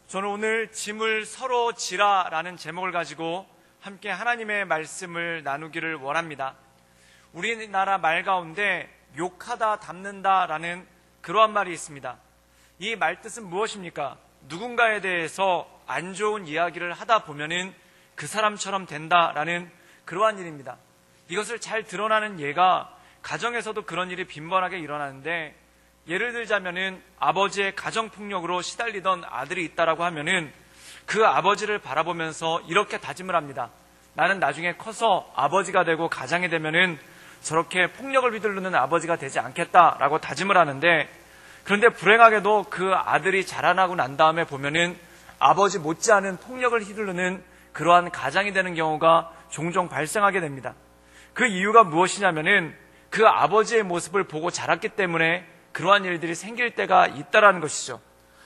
저는 오늘 짐을 서로 지라라는 제목을 가지고 함께 하나님의 말씀을 나누기를 원합니다. 우리나라 말 가운데 욕하다 담는다라는 그러한 말이 있습니다. 이 말 뜻은 무엇입니까? 누군가에 대해서 안 좋은 이야기를 하다 보면은 그 사람처럼 된다라는 그러한 일입니다. 이것을 잘 드러나는 예가 가정에서도 그런 일이 빈번하게 일어나는데, 예를 들자면은 아버지의 가정폭력으로 시달리던 아들이 있다라고 하면은 그 아버지를 바라보면서 이렇게 다짐을 합니다. 나는 나중에 커서 아버지가 되고 가장이 되면은 저렇게 폭력을 휘두르는 아버지가 되지 않겠다라고 다짐을 하는데, 그런데 불행하게도 그 아들이 자라나고 난 다음에 보면은 아버지 못지않은 폭력을 휘두르는 그러한 가장이 되는 경우가 종종 발생하게 됩니다. 그 이유가 무엇이냐면은 그 아버지의 모습을 보고 자랐기 때문에 그러한 일들이 생길 때가 있다라는 것이죠.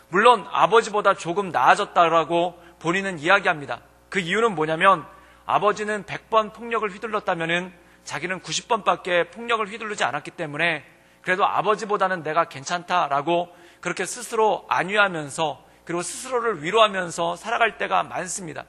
물론 아버지보다 조금 나아졌다라고 본인은 이야기합니다. 그 이유는 뭐냐면 아버지는 100번 폭력을 휘둘렀다면은 자기는 90번밖에 폭력을 휘두르지 않았기 때문에 그래도 아버지보다는 내가 괜찮다라고 그렇게 스스로 안위하면서, 그리고 스스로를 위로하면서 살아갈 때가 많습니다.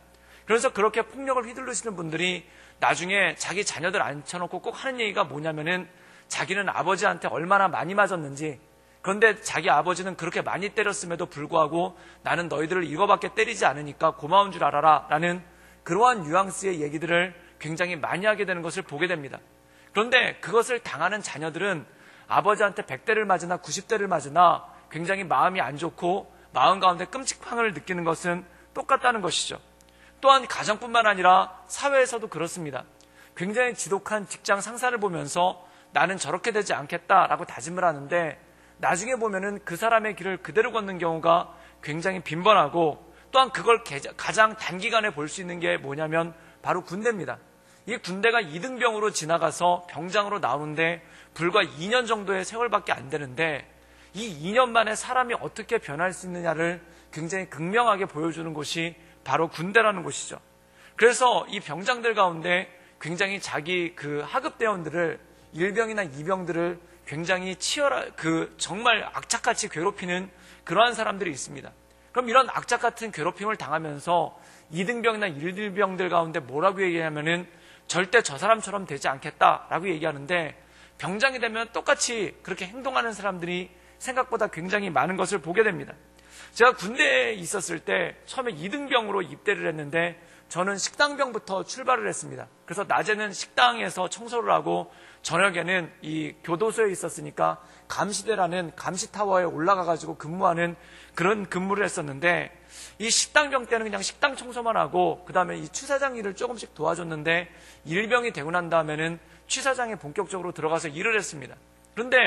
그래서 그렇게 폭력을 휘두르시는 분들이 나중에 자기 자녀들 앉혀놓고 꼭 하는 얘기가 뭐냐면은 자기는 아버지한테 얼마나 많이 맞았는지, 그런데 자기 아버지는 그렇게 많이 때렸음에도 불구하고 나는 너희들을 이거밖에 때리지 않으니까 고마운 줄 알아라 라는 그러한 뉘앙스의 얘기들을 굉장히 많이 하게 되는 것을 보게 됩니다. 그런데 그것을 당하는 자녀들은 아버지한테 100대를 맞으나 90대를 맞으나 굉장히 마음이 안 좋고 마음 가운데 끔찍함을 느끼는 것은 똑같다는 것이죠. 또한 가정뿐만 아니라 사회에서도 그렇습니다. 굉장히 지독한 직장 상사를 보면서 나는 저렇게 되지 않겠다라고 다짐을 하는데 나중에 보면은 그 사람의 길을 그대로 걷는 경우가 굉장히 빈번하고, 또한 그걸 가장 단기간에 볼 수 있는 게 뭐냐면 바로 군대입니다. 이 군대가 이등병으로 지나가서 병장으로 나오는데 불과 2년 정도의 세월밖에 안 되는데, 이 2년 만에 사람이 어떻게 변할 수 있느냐를 굉장히 극명하게 보여주는 곳이 바로 군대라는 곳이죠. 그래서 이 병장들 가운데 굉장히 자기 그 하급대원들을, 일병이나 이병들을 굉장히 정말 악착같이 괴롭히는 그러한 사람들이 있습니다. 그럼 이런 악착같은 괴롭힘을 당하면서 2등병이나 1등병들 가운데 뭐라고 얘기하냐면은 절대 저 사람처럼 되지 않겠다라고 얘기하는데, 병장이 되면 똑같이 그렇게 행동하는 사람들이 생각보다 굉장히 많은 것을 보게 됩니다. 제가 군대에 있었을 때 처음에 2등병으로 입대를 했는데 저는 식당병부터 출발을 했습니다. 그래서 낮에는 식당에서 청소를 하고 저녁에는 이 교도소에 있었으니까 감시대라는 감시타워에 올라가가지고 근무하는 그런 근무를 했었는데, 이 식당병 때는 그냥 식당 청소만 하고 그 다음에 이 취사장 일을 조금씩 도와줬는데, 일병이 되고 난 다음에는 취사장에 본격적으로 들어가서 일을 했습니다. 그런데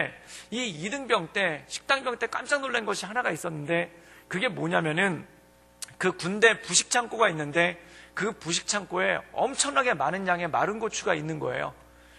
이 2등병 때, 식당병 때 깜짝 놀란 것이 하나가 있었는데, 그게 뭐냐면은 그 군대 부식창고가 있는데 그 부식창고에 엄청나게 많은 양의 마른 고추가 있는 거예요.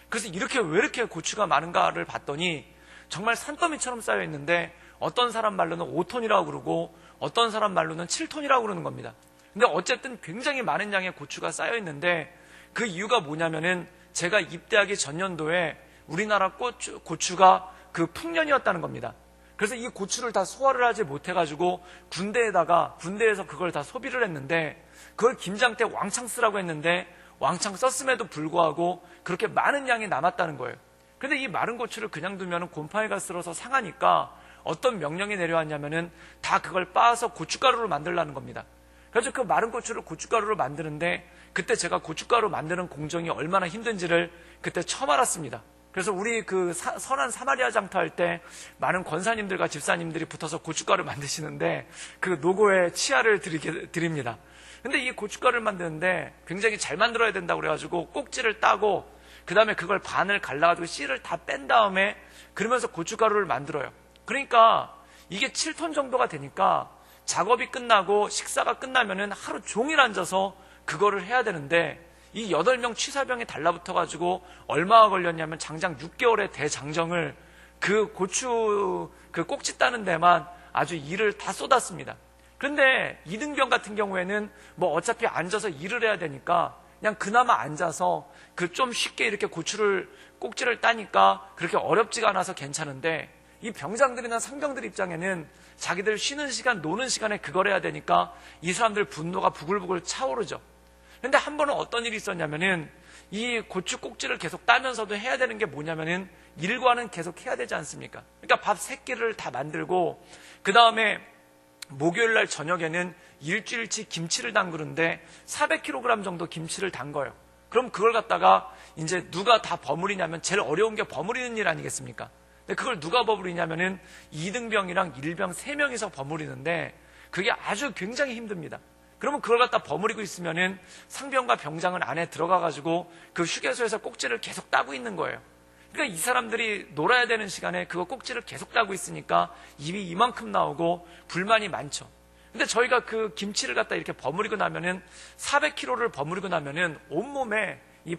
그래서 왜 이렇게 고추가 많은가를 봤더니 정말 산더미처럼 쌓여 있는데 어떤 사람 말로는 5톤이라고 그러고 어떤 사람 말로는 7톤이라고 그러는 겁니다. 근데 어쨌든 굉장히 많은 양의 고추가 쌓여 있는데, 그 이유가 뭐냐면은 제가 입대하기 전년도에 우리나라 고추가 그 풍년이었다는 겁니다. 그래서 이 고추를 다 소화를 하지 못해가지고 군대에서 그걸 다 소비를 했는데, 그걸 김장 때 왕창 쓰라고 했는데 왕창 썼음에도 불구하고 그렇게 많은 양이 남았다는 거예요. 근데 이 마른 고추를 그냥 두면 곰팡이가 쓸어서 상하니까 어떤 명령이 내려왔냐면은 다 그걸 빻아서 고춧가루를 만들라는 겁니다. 그래서 그 마른 고추를 고춧가루로 만드는데, 그때 제가 고춧가루 만드는 공정이 얼마나 힘든지를 그때 처음 알았습니다. 그래서 우리 그 선한 사마리아 장터 할 때 많은 권사님들과 집사님들이 붙어서 고춧가루 만드시는데 그 노고에 치아를 드립니다. 근데 이 고춧가루를 만드는데 굉장히 잘 만들어야 된다고 그래가지고 꼭지를 따고 그 다음에 그걸 반을 갈라가지고 씨를 다 뺀 다음에 그러면서 고춧가루를 만들어요. 그러니까 이게 7톤 정도가 되니까 작업이 끝나고 식사가 끝나면은 하루 종일 앉아서 그거를 해야 되는데, 이 8명 취사병이 달라붙어가지고 얼마가 걸렸냐면 장장 6개월의 대장정을 그 고추 그 꼭지 따는 데만 아주 일을 다 쏟았습니다. 그런데 2등병 같은 경우에는 뭐 어차피 앉아서 일을 해야 되니까 그냥 그나마 앉아서 그 좀 쉽게 이렇게 꼭지를 따니까 그렇게 어렵지가 않아서 괜찮은데, 이 병장들이나 상병들 입장에는 자기들 쉬는 시간, 노는 시간에 그걸 해야 되니까 이 사람들 분노가 부글부글 차오르죠. 근데 한 번은 어떤 일이 있었냐면은 이 고추 꼭지를 계속 따면서도 해야 되는 게 뭐냐면은 일과는 계속 해야 되지 않습니까? 그러니까 밥 3끼를 다 만들고 그 다음에 목요일 날 저녁에는 일주일치 김치를 담그는데 400kg 정도 김치를 담궈요. 그럼 그걸 갖다가 이제 누가 다 버무리냐면 제일 어려운 게 버무리는 일 아니겠습니까? 근데 그걸 누가 버무리냐면은 2등병이랑 1병 3명이서 버무리는데 그게 아주 굉장히 힘듭니다. 그러면 그걸 갖다 버무리고 있으면은 상병과 병장은 안에 들어가가지고 그 휴게소에서 꼭지를 계속 따고 있는 거예요. 그러니까 이 사람들이 놀아야 되는 시간에 그거 꼭지를 계속 따고 있으니까 입이 이만큼 나오고 불만이 많죠. 근데 저희가 그 김치를 갖다 이렇게 버무리고 나면은 400kg를 버무리고 나면은 온몸에 이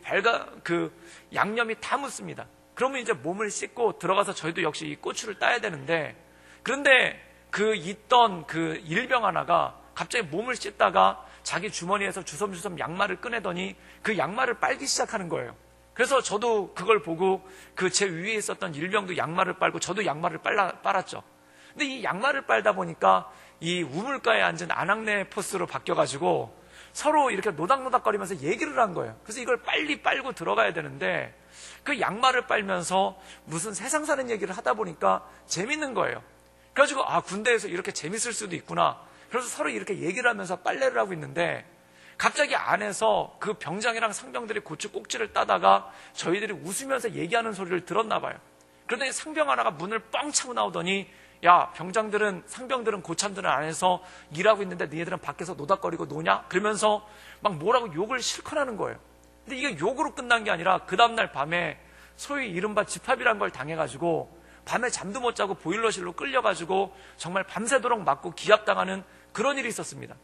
그 양념이 다 묻습니다. 그러면 이제 몸을 씻고 들어가서 저희도 역시 이 고추를 따야 되는데, 그런데 그 있던 그 일병 하나가 갑자기 몸을 씻다가 자기 주머니에서 주섬주섬 양말을 꺼내더니 그 양말을 빨기 시작하는 거예요. 그래서 저도 그걸 보고 그 제 위에 있었던 일병도 양말을 빨고 저도 양말을 빨았죠. 근데 이 양말을 빨다 보니까 이 우물가에 앉은 아낙네 포스로 바뀌어가지고 서로 이렇게 노닥노닥거리면서 얘기를 한 거예요. 그래서 이걸 빨리 빨고 들어가야 되는데 그 양말을 빨면서 무슨 세상 사는 얘기를 하다 보니까 재밌는 거예요. 그래가지고 아, 군대에서 이렇게 재밌을 수도 있구나. 그래서 서로 이렇게 얘기를 하면서 빨래를 하고 있는데 갑자기 안에서 그 병장이랑 상병들이 고추 꼭지를 따다가 저희들이 웃으면서 얘기하는 소리를 들었나 봐요. 그러더니 상병 하나가 문을 뻥 차고 나오더니 야, 병장들은, 상병들은, 고참들은 안에서 일하고 있는데 너희들은 밖에서 노닥거리고 노냐? 그러면서 막 뭐라고 욕을 실컷 하는 거예요. 근데 이게 욕으로 끝난 게 아니라 그 다음날 밤에 소위 이른바 집합이란 걸 당해가지고 밤에 잠도 못 자고 보일러실로 끌려가지고 정말 밤새도록 맞고 기압당하는 그런 일이 있었습니다.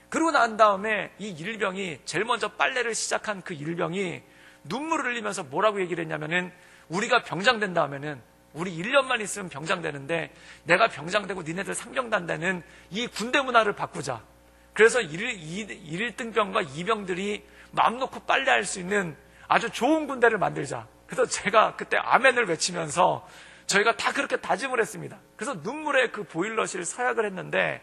그러고 난 다음에 이 일병이 제일 먼저 빨래를 시작한 그 일병이 눈물을 흘리면서 뭐라고 얘기를 했냐면은 우리가 병장 된다 하면은 우리 1년만 있으면 병장 되는데 내가 병장 되고 니네들 상병 단다는 이 군대 문화를 바꾸자. 그래서 1등병과 2병들이 마음 놓고 빨래할 수 있는 아주 좋은 군대를 만들자. 그래서 제가 그때 아멘을 외치면서 저희가 다 그렇게 다짐을 했습니다. 그래서 눈물의 그 보일러실 서약을 했는데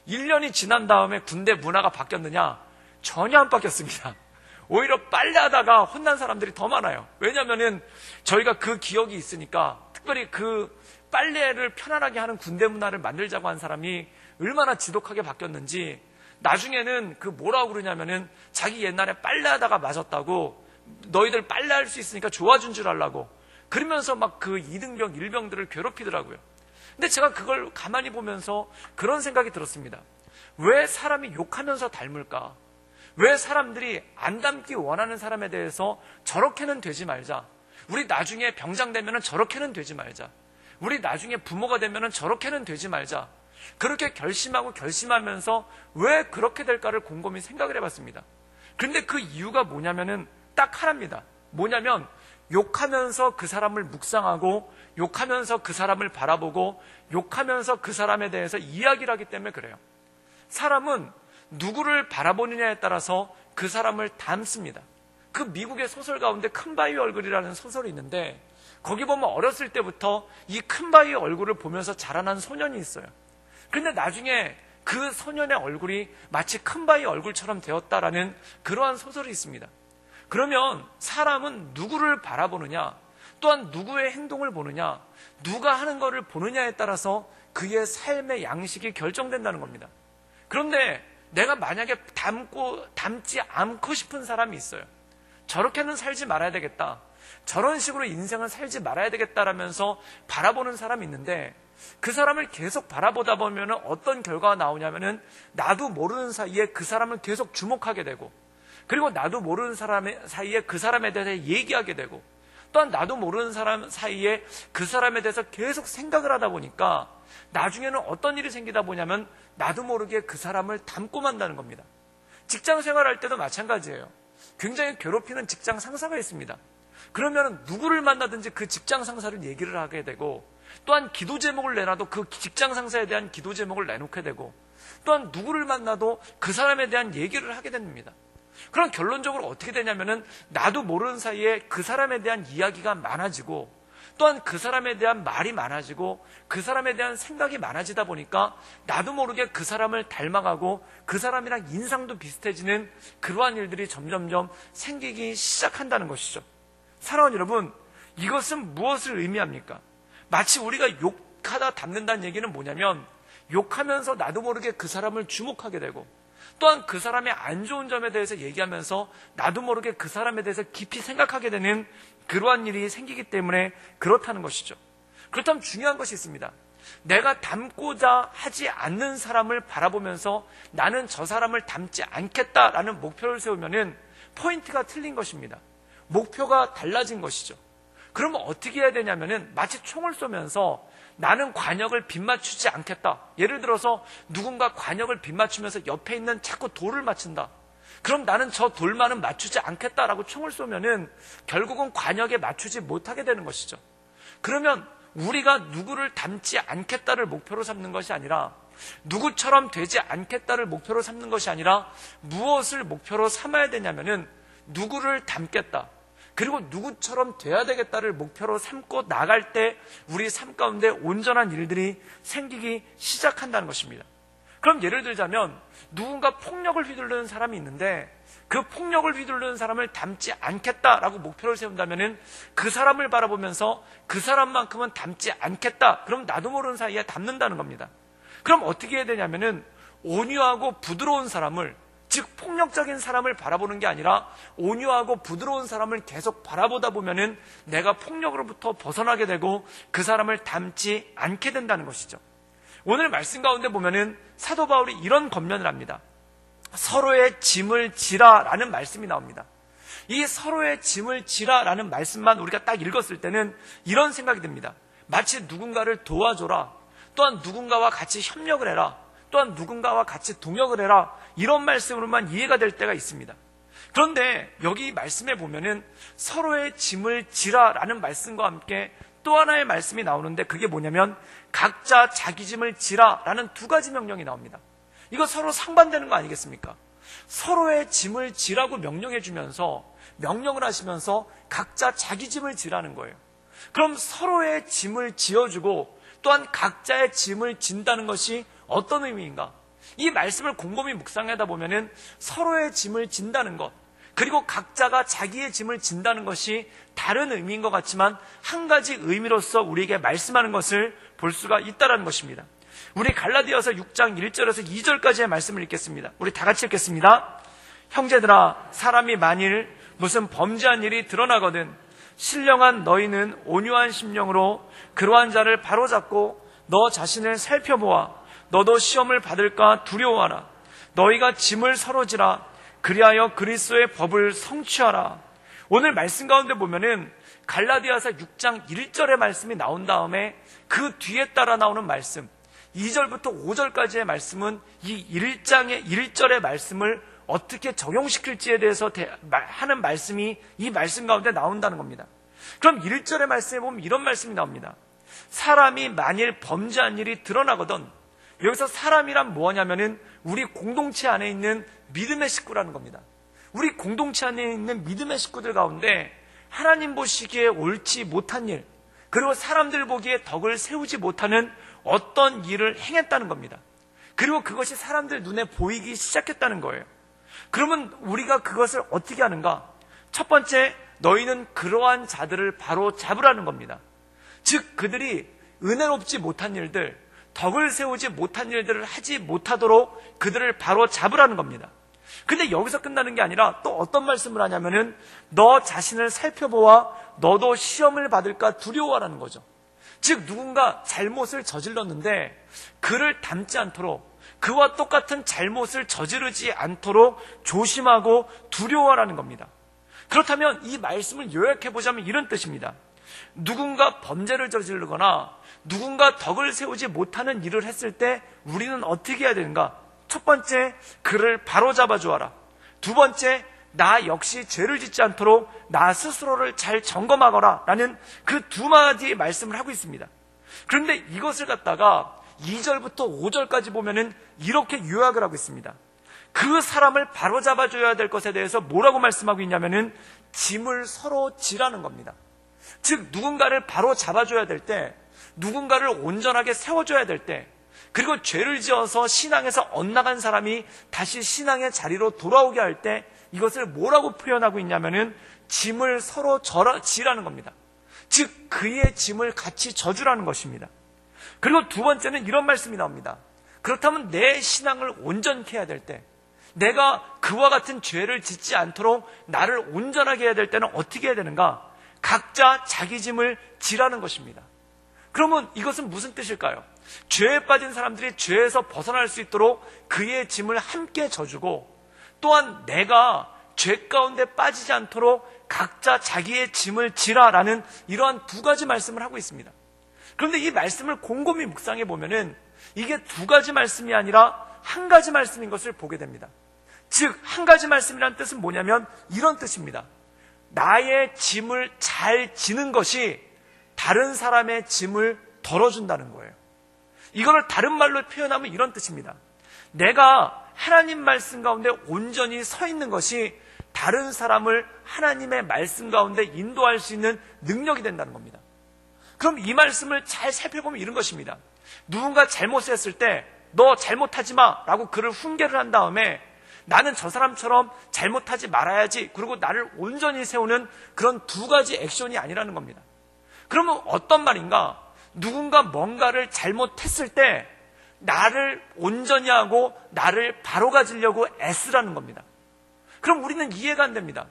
1년이 지난 다음에 군대 문화가 바뀌었느냐? 전혀 안 바뀌었습니다. 오히려 빨래하다가 혼난 사람들이 더 많아요. 왜냐면은 저희가 그 기억이 있으니까 특별히 그 빨래를 편안하게 하는 군대 문화를 만들자고 한 사람이 얼마나 지독하게 바뀌었는지 나중에는 그 뭐라고 그러냐면은 자기 옛날에 빨래하다가 맞았다고 너희들 빨래할 수 있으니까 좋아준 줄 알라고 그러면서 막 그 2등병, 1병들을 괴롭히더라고요. 근데 제가 그걸 가만히 보면서 그런 생각이 들었습니다. 왜 사람이 욕하면서 닮을까? 왜 사람들이 안 닮기 원하는 사람에 대해서 저렇게는 되지 말자. 우리 나중에 병장 되면은 저렇게는 되지 말자. 우리 나중에 부모가 되면은 저렇게는 되지 말자. 그렇게 결심하면서 왜 그렇게 될까를 곰곰이 생각을 해봤습니다. 그런데 그 이유가 뭐냐면은 딱 하나입니다. 뭐냐면 욕하면서 그 사람을 묵상하고 욕하면서 그 사람을 바라보고 욕하면서 그 사람에 대해서 이야기를 하기 때문에 그래요. 사람은 누구를 바라보느냐에 따라서 그 사람을 닮습니다. 그 미국의 소설 가운데 큰바위 얼굴이라는 소설이 있는데 거기 보면 어렸을 때부터 이 큰바위 얼굴을 보면서 자라난 소년이 있어요. 그런데 나중에 그 소년의 얼굴이 마치 큰바위 얼굴처럼 되었다라는 그러한 소설이 있습니다. 그러면 사람은 누구를 바라보느냐, 또한 누구의 행동을 보느냐, 누가 하는 것을 보느냐에 따라서 그의 삶의 양식이 결정된다는 겁니다. 그런데 내가 만약에 닮지 않고 싶은 사람이 있어요. 저렇게는 살지 말아야 되겠다. 저런 식으로 인생을 살지 말아야 되겠다라면서 바라보는 사람이 있는데 그 사람을 계속 바라보다 보면 어떤 결과가 나오냐면은 나도 모르는 사이에 그 사람을 계속 주목하게 되고 그리고 나도 모르는 사람 사이에 그 사람에 대해서 얘기하게 되고 또한 나도 모르는 사람 사이에 그 사람에 대해서 계속 생각을 하다 보니까 나중에는 어떤 일이 생기다 보냐면 나도 모르게 그 사람을 닮고 만다는 겁니다. 직장 생활할 때도 마찬가지예요. 굉장히 괴롭히는 직장 상사가 있습니다. 그러면 누구를 만나든지 그 직장 상사를 얘기를 하게 되고 또한 기도 제목을 내놔도 그 직장 상사에 대한 기도 제목을 내놓게 되고 또한 누구를 만나도 그 사람에 대한 얘기를 하게 됩니다. 그럼 결론적으로 어떻게 되냐면은 나도 모르는 사이에 그 사람에 대한 이야기가 많아지고 또한 그 사람에 대한 말이 많아지고 그 사람에 대한 생각이 많아지다 보니까 나도 모르게 그 사람을 닮아가고 그 사람이랑 인상도 비슷해지는 그러한 일들이 점점점 생기기 시작한다는 것이죠. 사랑하는 여러분, 이것은 무엇을 의미합니까? 마치 우리가 욕하다 닮는다는 얘기는 뭐냐면, 욕하면서 나도 모르게 그 사람을 주목하게 되고, 또한 그 사람의 안 좋은 점에 대해서 얘기하면서 나도 모르게 그 사람에 대해서 깊이 생각하게 되는 그러한 일이 생기기 때문에 그렇다는 것이죠. 그렇다면 중요한 것이 있습니다. 내가 닮고자 하지 않는 사람을 바라보면서 나는 저 사람을 닮지 않겠다라는 목표를 세우면은 포인트가 틀린 것입니다. 목표가 달라진 것이죠. 그러면 어떻게 해야 되냐면은 마치 총을 쏘면서 나는 관역을 빗맞추지 않겠다. 예를 들어서 누군가 관역을 빗맞추면서 옆에 있는 자꾸 돌을 맞춘다. 그럼 나는 저 돌만은 맞추지 않겠다라고 총을 쏘면은 결국은 관역에 맞추지 못하게 되는 것이죠. 그러면 우리가 누구를 닮지 않겠다를 목표로 삼는 것이 아니라, 누구처럼 되지 않겠다를 목표로 삼는 것이 아니라 무엇을 목표로 삼아야 되냐면은 누구를 닮겠다, 그리고 누구처럼 돼야 되겠다를 목표로 삼고 나갈 때 우리 삶 가운데 온전한 일들이 생기기 시작한다는 것입니다. 그럼 예를 들자면 누군가 폭력을 휘두르는 사람이 있는데 그 폭력을 휘두르는 사람을 닮지 않겠다라고 목표를 세운다면은 그 사람을 바라보면서 그 사람만큼은 닮지 않겠다. 그럼 나도 모르는 사이에 닮는다는 겁니다. 그럼 어떻게 해야 되냐면은 온유하고 부드러운 사람을, 즉 폭력적인 사람을 바라보는 게 아니라 온유하고 부드러운 사람을 계속 바라보다 보면은 내가 폭력으로부터 벗어나게 되고 그 사람을 닮지 않게 된다는 것이죠. 오늘 말씀 가운데 보면은 사도 바울이 이런 권면을 합니다. 서로의 짐을 지라라는 말씀이 나옵니다. 이 서로의 짐을 지라라는 말씀만 우리가 딱 읽었을 때는 이런 생각이 듭니다. 마치 누군가를 도와줘라, 또한 누군가와 같이 협력을 해라, 또한 누군가와 같이 동역을 해라, 이런 말씀으로만 이해가 될 때가 있습니다. 그런데 여기 말씀에 보면은 서로의 짐을 지라라는 말씀과 함께 또 하나의 말씀이 나오는데 그게 뭐냐면 각자 자기 짐을 지라라는 두 가지 명령이 나옵니다. 이거 서로 상반되는 거 아니겠습니까? 서로의 짐을 지라고 명령해 주면서, 명령을 하시면서 각자 자기 짐을 지라는 거예요. 그럼 서로의 짐을 지어주고 또한 각자의 짐을 진다는 것이 어떤 의미인가? 이 말씀을 곰곰이 묵상하다 보면은 서로의 짐을 진다는 것, 그리고 각자가 자기의 짐을 진다는 것이 다른 의미인 것 같지만 한 가지 의미로서 우리에게 말씀하는 것을 볼 수가 있다는 것입니다. 우리 갈라디아서 6장 1절에서 2절까지의 말씀을 읽겠습니다. 우리 다 같이 읽겠습니다. 형제들아, 사람이 만일 무슨 범죄한 일이 드러나거든 신령한 너희는 온유한 심령으로 그러한 자를 바로잡고 너 자신을 살펴보아 너도 시험을 받을까 두려워하라. 너희가 짐을 서로 지라. 그리하여 그리스도의 법을 성취하라. 오늘 말씀 가운데 보면은 갈라디아서 6장 1절의 말씀이 나온 다음에 그 뒤에 따라 나오는 말씀 2절부터 5절까지의 말씀은 이 1장의 1절의 말씀을 어떻게 적용시킬지에 대해서 하는 말씀이 이 말씀 가운데 나온다는 겁니다. 그럼 1절의 말씀에 보면 이런 말씀이 나옵니다. 사람이 만일 범죄한 일이 드러나거든, 여기서 사람이란 뭐냐면은 우리 공동체 안에 있는 믿음의 식구라는 겁니다. 우리 공동체 안에 있는 믿음의 식구들 가운데 하나님 보시기에 옳지 못한 일, 그리고 사람들 보기에 덕을 세우지 못하는 어떤 일을 행했다는 겁니다. 그리고 그것이 사람들 눈에 보이기 시작했다는 거예요. 그러면 우리가 그것을 어떻게 하는가? 첫 번째, 너희는 그러한 자들을 바로 잡으라는 겁니다. 즉 그들이 은혜롭지 못한 일들, 덕을 세우지 못한 일들을 하지 못하도록 그들을 바로 잡으라는 겁니다. 근데 여기서 끝나는 게 아니라 또 어떤 말씀을 하냐면은 너 자신을 살펴보아 너도 시험을 받을까 두려워하라는 거죠. 즉 누군가 잘못을 저질렀는데 그를 닮지 않도록, 그와 똑같은 잘못을 저지르지 않도록 조심하고 두려워하라는 겁니다. 그렇다면 이 말씀을 요약해보자면 이런 뜻입니다. 누군가 범죄를 저지르거나 누군가 덕을 세우지 못하는 일을 했을 때 우리는 어떻게 해야 되는가? 첫 번째, 그를 바로잡아 주어라. 두 번째, 나 역시 죄를 짓지 않도록 나 스스로를 잘 점검하거라 라는 그 두 마디의 말씀을 하고 있습니다. 그런데 이것을 갖다가 2절부터 5절까지 보면은 이렇게 요약을 하고 있습니다. 그 사람을 바로잡아 줘야 될 것에 대해서 뭐라고 말씀하고 있냐면은 짐을 서로 지라는 겁니다. 즉 누군가를 바로 잡아줘야 될 때, 누군가를 온전하게 세워줘야 될 때, 그리고 죄를 지어서 신앙에서 엇나간 사람이 다시 신앙의 자리로 돌아오게 할 때 이것을 뭐라고 표현하고 있냐면은 짐을 서로 지라는 겁니다. 즉 그의 짐을 같이 져주라는 것입니다. 그리고 두 번째는 이런 말씀이 나옵니다. 그렇다면 내 신앙을 온전케 해야 될 때, 내가 그와 같은 죄를 짓지 않도록 나를 온전하게 해야 될 때는 어떻게 해야 되는가? 각자 자기 짐을 지라는 것입니다. 그러면 이것은 무슨 뜻일까요? 죄에 빠진 사람들이 죄에서 벗어날 수 있도록 그의 짐을 함께 져주고, 또한 내가 죄 가운데 빠지지 않도록 각자 자기의 짐을 지라라는 이러한 두 가지 말씀을 하고 있습니다. 그런데 이 말씀을 곰곰이 묵상해 보면은 이게 두 가지 말씀이 아니라 한 가지 말씀인 것을 보게 됩니다. 즉 한 가지 말씀이라는 뜻은 뭐냐면 이런 뜻입니다. 나의 짐을 잘 지는 것이 다른 사람의 짐을 덜어준다는 거예요. 이거를 다른 말로 표현하면 이런 뜻입니다. 내가 하나님 말씀 가운데 온전히 서 있는 것이 다른 사람을 하나님의 말씀 가운데 인도할 수 있는 능력이 된다는 겁니다. 그럼 이 말씀을 잘 살펴보면 이런 것입니다. 누군가 잘못했을 때 너 잘못하지 마 라고 그를 훈계를 한 다음에 나는 저 사람처럼 잘못하지 말아야지, 그리고 나를 온전히 세우는 그런 두 가지 액션이 아니라는 겁니다. 그러면 어떤 말인가? 누군가 뭔가를 잘못했을 때 나를 온전히 하고 나를 바로 가지려고 애쓰라는 겁니다. 그럼 우리는 이해가 안 됩니다.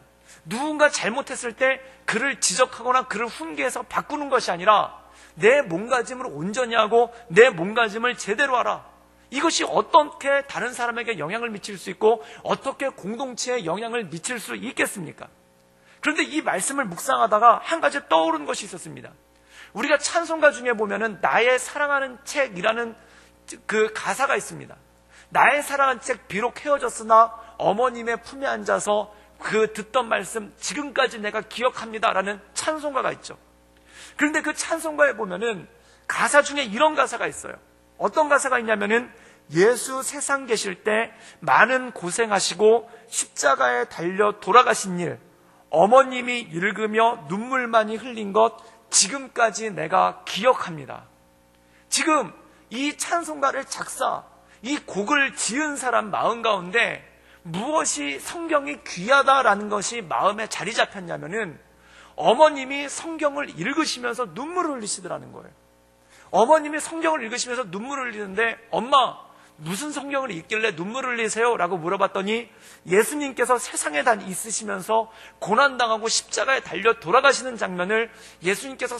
누군가 잘못했을 때 그를 지적하거나 그를 훈계해서 바꾸는 것이 아니라 내 몸가짐을 온전히 하고 내 몸가짐을 제대로 하라. 이것이 어떻게 다른 사람에게 영향을 미칠 수 있고 어떻게 공동체에 영향을 미칠 수 있겠습니까? 그런데 이 말씀을 묵상하다가 한 가지 떠오른 것이 있었습니다. 우리가 찬송가 중에 보면은 나의 사랑하는 책이라는 그 가사가 있습니다. 나의 사랑하는 책 비록 헤어졌으나 어머님의 품에 앉아서 그 듣던 말씀 지금까지 내가 기억합니다라는 찬송가가 있죠. 그런데 그 찬송가에 보면은 가사 중에 이런 가사가 있어요. 어떤 가사가 있냐면은 예수 세상 계실 때 많은 고생하시고 십자가에 달려 돌아가신 일, 어머님이 읽으며 눈물 많이 흘린 것 지금까지 내가 기억합니다. 지금 이 찬송가를 이 곡을 지은 사람 마음 가운데 무엇이 성경이 귀하다라는 것이 마음에 자리 잡혔냐면은 어머님이 성경을 읽으시면서 눈물을 흘리시더라는 거예요. 어머님이 성경을 읽으시면서 눈물을 흘리는데 엄마 무슨 성경을 읽길래 눈물을 흘리세요? 라고 물어봤더니 예수님께서 세상에 있으시면서 고난당하고 십자가에 달려 돌아가시는 장면을 예수님께서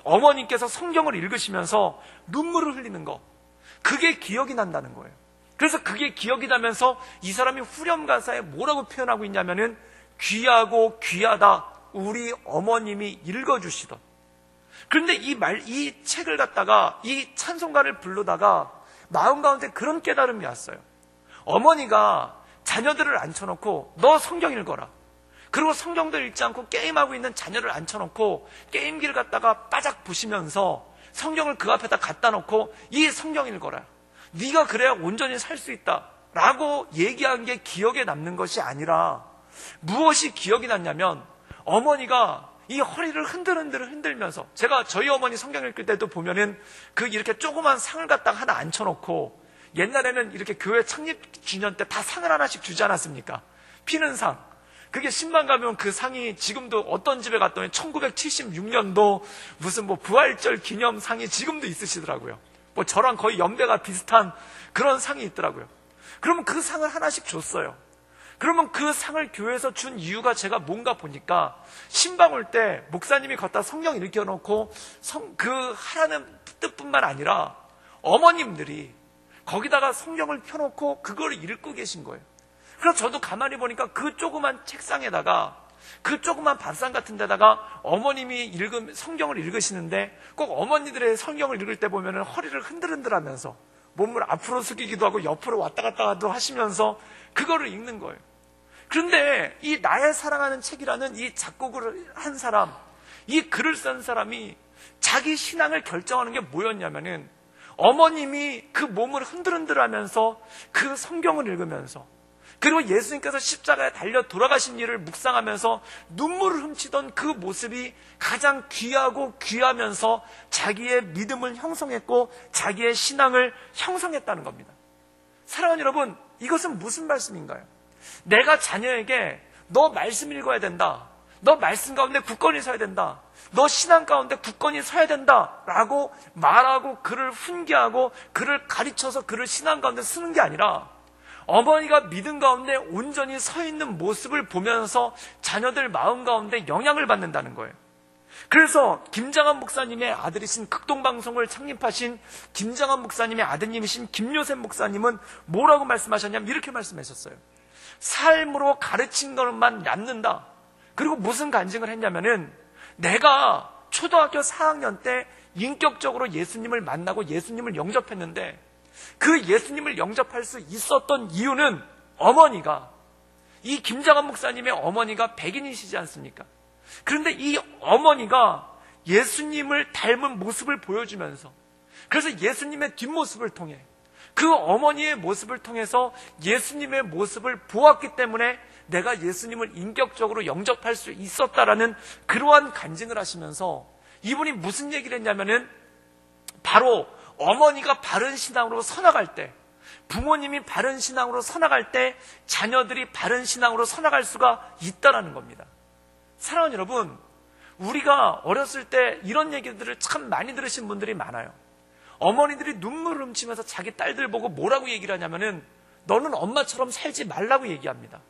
어머님께서 성경을 읽으시면서 눈물을 흘리는 거, 그게 기억이 난다는 거예요. 그래서 그게 기억이 나면서 이 사람이 후렴 가사에 뭐라고 표현하고 있냐면은 귀하고 귀하다 우리 어머님이 읽어주시던. 그런데 이 책을 갖다가 이 찬송가를 부르다가 마음 가운데 그런 깨달음이 왔어요. 어머니가 자녀들을 앉혀놓고 너 성경 읽어라. 그리고 성경도 읽지 않고 게임하고 있는 자녀를 앉혀놓고 게임기를 갖다가 바짝 부시면서 성경을 그 앞에다 갖다 놓고 이 성경 읽어라. 네가 그래야 온전히 살 수 있다 라고 얘기한 게 기억에 남는 것이 아니라 무엇이 기억이 났냐면 어머니가 이 허리를 흔들면서 제가 저희 어머니 성경 읽을 때도 보면은 그 이렇게 조그만 상을 갖다가 하나 앉혀놓고 옛날에는 이렇게 교회 창립 주년 때 다 상을 하나씩 주지 않았습니까? 피는 상. 그게 10만 가면 그 상이 지금도 어떤 집에 갔더니 1976년도 무슨 부활절 기념상이 지금도 있으시더라고요. 저랑 거의 연배가 비슷한 그런 상이 있더라고요. 그러면 그 상을 하나씩 줬어요. 그러면 그 상을 교회에서 준 이유가 제가 뭔가 보니까 신방울 때 목사님이 걷다 성경 읽혀놓고 그 하라는 뜻뿐만 아니라 어머님들이 거기다가 성경을 펴놓고 그걸 읽고 계신 거예요. 그래서 저도 가만히 보니까 그 조그만 책상에다가 그 조그만 밥상 같은 데다가 어머님이 성경을 읽으시는데 꼭 어머니들의 성경을 읽을 때 보면 허리를 흔들흔들하면서 몸을 앞으로 숙이기도 하고 옆으로 왔다 갔다 하시면서 그거를 읽는 거예요. 그런데 이 나의 사랑하는 책이라는 이 작곡을 한 사람, 이 글을 쓴 사람이 자기 신앙을 결정하는 게 뭐였냐면은 어머님이 그 몸을 흔들흔들하면서 그 성경을 읽으면서 그리고 예수님께서 십자가에 달려 돌아가신 일을 묵상하면서 눈물을 훔치던 그 모습이 가장 귀하고 귀하면서 자기의 믿음을 형성했고 자기의 신앙을 형성했다는 겁니다. 사랑하는 여러분, 이것은 무슨 말씀인가요? 내가 자녀에게 너 말씀 읽어야 된다, 너 말씀 가운데 굳건히 서야 된다, 너 신앙 가운데 굳건히 서야 된다 라고 말하고 그를 훈계하고 그를 가르쳐서 그를 신앙 가운데 쓰는 게 아니라 어머니가 믿음 가운데 온전히 서 있는 모습을 보면서 자녀들 마음 가운데 영향을 받는다는 거예요. 그래서 김장한 목사님의 아들이신 극동방송을 창립하신 김장한 목사님의 아드님이신 김요셉 목사님은 뭐라고 말씀하셨냐면 이렇게 말씀하셨어요. 삶으로 가르친 것만 낫는다. 그리고 무슨 간증을 했냐면은 내가 초등학교 4학년 때 인격적으로 예수님을 만나고 예수님을 영접했는데 그 예수님을 영접할 수 있었던 이유는 어머니가, 이 김장한 목사님의 어머니가 백인이시지 않습니까? 그런데 이 어머니가 예수님을 닮은 모습을 보여주면서, 그래서 예수님의 뒷모습을 통해, 그 어머니의 모습을 통해서 예수님의 모습을 보았기 때문에 내가 예수님을 인격적으로 영접할 수 있었다라는 그러한 간증을 하시면서 이분이 무슨 얘기를 했냐면은 바로 어머니가 바른 신앙으로 서나갈 때, 부모님이 바른 신앙으로 서나갈 때 자녀들이 바른 신앙으로 서나갈 수가 있다라는 겁니다. 사랑하는 여러분, 우리가 어렸을 때 이런 얘기들을 참 많이 들으신 분들이 많아요. 어머니들이 눈물을 훔치면서 자기 딸들 보고 뭐라고 얘기를 하냐면은 너는 엄마처럼 살지 말라고 얘기합니다.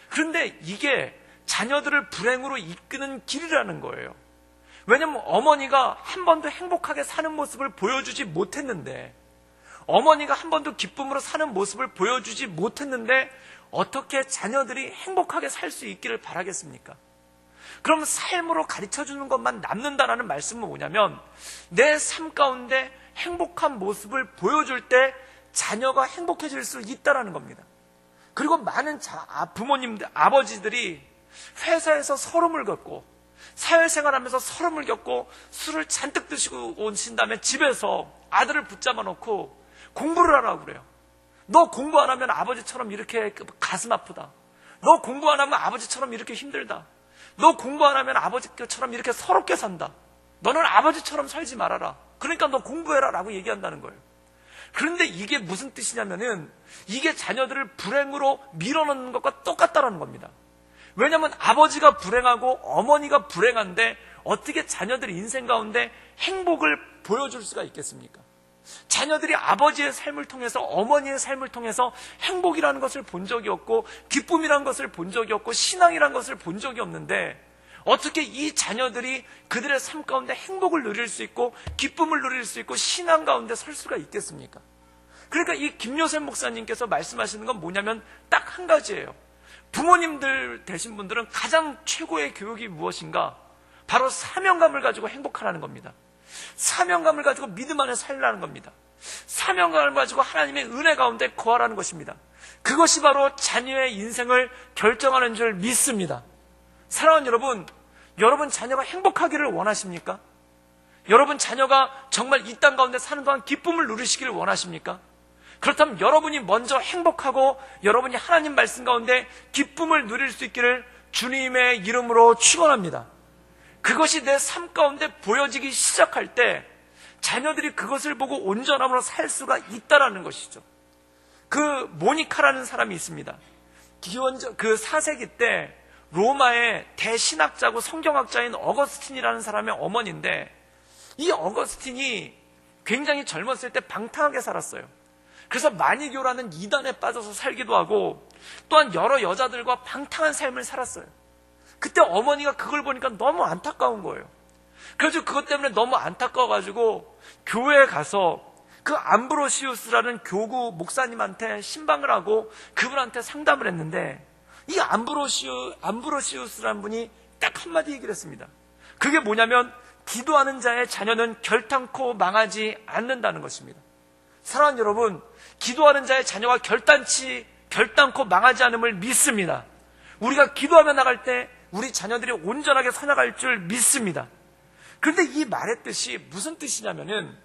그런데 이게 자녀들을 불행으로 이끄는 길이라는 거예요. 왜냐하면 어머니가 한 번도 행복하게 사는 모습을 보여주지 못했는데, 어머니가 한 번도 기쁨으로 사는 모습을 보여주지 못했는데 어떻게 자녀들이 행복하게 살 수 있기를 바라겠습니까? 그럼 삶으로 가르쳐주는 것만 남는다라는 말씀은 뭐냐면 내 삶 가운데 행복한 모습을 보여줄 때 자녀가 행복해질 수 있다라는 겁니다. 그리고 많은 부모님들, 아버지들이 회사에서 서름을 겪고 사회생활하면서 서름을 겪고 술을 잔뜩 드시고 오신 다음에 집에서 아들을 붙잡아 놓고 공부를 하라고 그래요. 너 공부 안 하면 아버지처럼 이렇게 가슴 아프다. 너 공부 안 하면 아버지처럼 이렇게 힘들다. 너 공부 안 하면 아버지처럼 이렇게 서럽게 산다. 너는 아버지처럼 살지 말아라. 그러니까 너 공부해라 라고 얘기한다는 거예요. 그런데 이게 무슨 뜻이냐면은 이게 자녀들을 불행으로 밀어넣는 것과 똑같다는 겁니다. 왜냐하면 아버지가 불행하고 어머니가 불행한데 어떻게 자녀들이 인생 가운데 행복을 보여줄 수가 있겠습니까? 자녀들이 아버지의 삶을 통해서, 어머니의 삶을 통해서 행복이라는 것을 본 적이 없고 기쁨이라는 것을 본 적이 없고 신앙이라는 것을 본 적이 없는데 어떻게 이 자녀들이 그들의 삶 가운데 행복을 누릴 수 있고 기쁨을 누릴 수 있고 신앙 가운데 설 수가 있겠습니까? 그러니까 이 김요셉 목사님께서 말씀하시는 건 뭐냐면 딱 한 가지예요. 부모님들 되신 분들은 가장 최고의 교육이 무엇인가? 바로 사명감을 가지고 행복하라는 겁니다. 사명감을 가지고 믿음 안에 살라는 겁니다. 사명감을 가지고 하나님의 은혜 가운데 거하라는 것입니다. 그것이 바로 자녀의 인생을 결정하는 줄 믿습니다. 사랑하는 여러분, 여러분 자녀가 행복하기를 원하십니까? 여러분 자녀가 정말 이 땅 가운데 사는 동안 기쁨을 누리시기를 원하십니까? 그렇다면 여러분이 먼저 행복하고 여러분이 하나님 말씀 가운데 기쁨을 누릴 수 있기를 주님의 이름으로 축원합니다. 그것이 내 삶 가운데 보여지기 시작할 때 자녀들이 그것을 보고 온전함으로 살 수가 있다라는 것이죠. 그 모니카라는 사람이 있습니다. 그 4세기 때 로마의 대신학자고 성경학자인 어거스틴이라는 사람의 어머니인데 이 어거스틴이 굉장히 젊었을 때 방탕하게 살았어요. 그래서 마니교라는 이단에 빠져서 살기도 하고 또한 여러 여자들과 방탕한 삶을 살았어요. 그때 어머니가 그걸 보니까 너무 안타까운 거예요. 그래서 그것 때문에 너무 안타까워가지고 교회에 가서 그 암브로시우스라는 교구 목사님한테 신방을 하고 그분한테 상담을 했는데 이 암브로시우스라는 분이 딱 한마디 얘기를 했습니다. 그게 뭐냐면 기도하는 자의 자녀는 결단코 망하지 않는다는 것입니다. 사랑하는 여러분, 기도하는 자의 자녀가 결단코 망하지 않음을 믿습니다. 우리가 기도하며 나갈 때 우리 자녀들이 온전하게 서나갈 줄 믿습니다. 그런데 이 말의 뜻이 무슨 뜻이냐면은